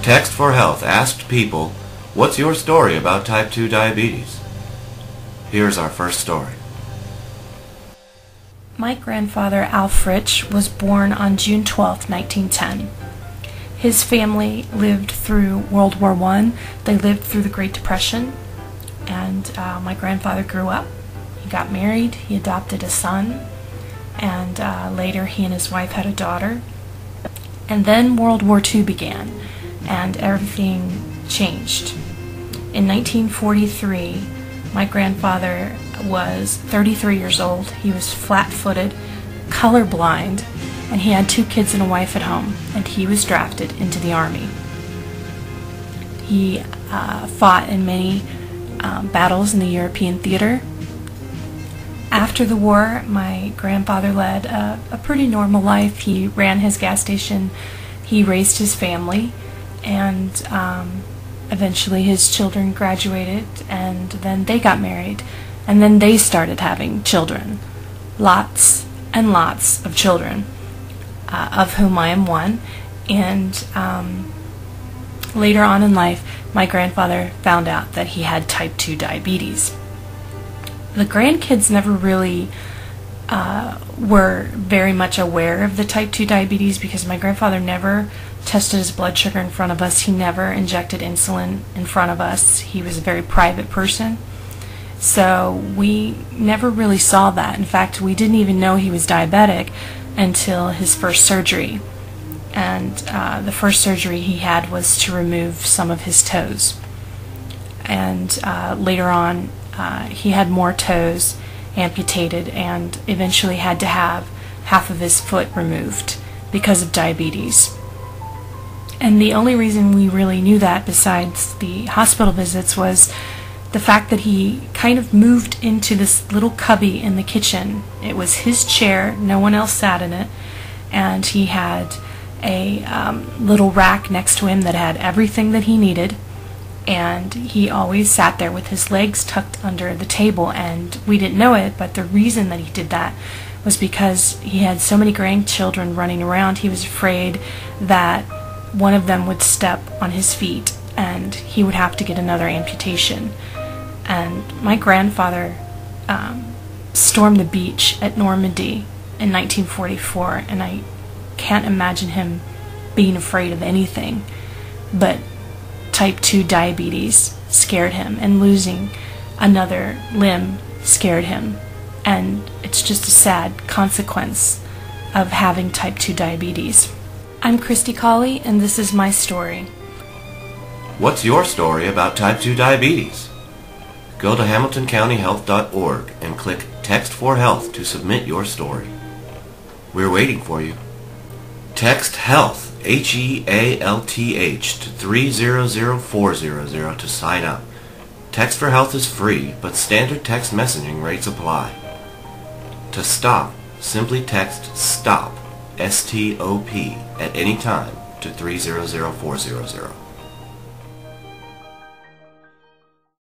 Txt4Health asked people, what's your story about type 2 diabetes? Here's our first story. My grandfather, Alfred Fritsch, was born on June 12, 1910. His family lived through World War I. They lived through the Great Depression, and my grandfather grew up. He got married, he adopted a son, and later he and his wife had a daughter. And then World War II began, and everything changed. In 1943, my grandfather was 33 years old. He was flat-footed, colorblind, and he had 2 kids and a wife at home, and he was drafted into the Army. He fought in many battles in the European theater. After the war, my grandfather led a pretty normal life. He ran his gas station, he raised his family, and eventually his children graduated, and then they got married, and then they started having children. Lots and lots of children, of whom I am one. And later on in life, my grandfather found out that he had type 2 diabetes. The grandkids never really were very much aware of the type 2 diabetes because my grandfather never tested his blood sugar in front of us. He never injected insulin in front of us. He was a very private person. So we never really saw that. In fact, we didn't even know he was diabetic until his first surgery. And the first surgery he had was to remove some of his toes. And later on, he had more toes amputated and eventually had to have half of his foot removed because of diabetes. And the only reason we really knew that, besides the hospital visits, was the fact that he kind of moved into this little cubby in the kitchen. It was his chair, no one else sat in it, and he had a little rack next to him that had everything that he needed, and he always sat there with his legs tucked under the table, and we didn't know it, but the reason that he did that was because he had so many grandchildren running around. He was afraid that one of them would step on his feet and he would have to get another amputation. And my grandfather stormed the beach at Normandy in 1944, and I can't imagine him being afraid of anything, but type 2 diabetes scared him, and losing another limb scared him. And it's just a sad consequence of having type 2 diabetes. I'm Christy Colley, and this is my story. What's your story about type 2 diabetes? Go to hamiltoncountyhealth.org and click Txt4Health to submit your story. We're waiting for you. Text HEALTH, HEALTH, to 300400 to sign up. Txt4Health is free, but standard text messaging rates apply. To stop, simply text STOP, S-T-O-P, at any time to 300400.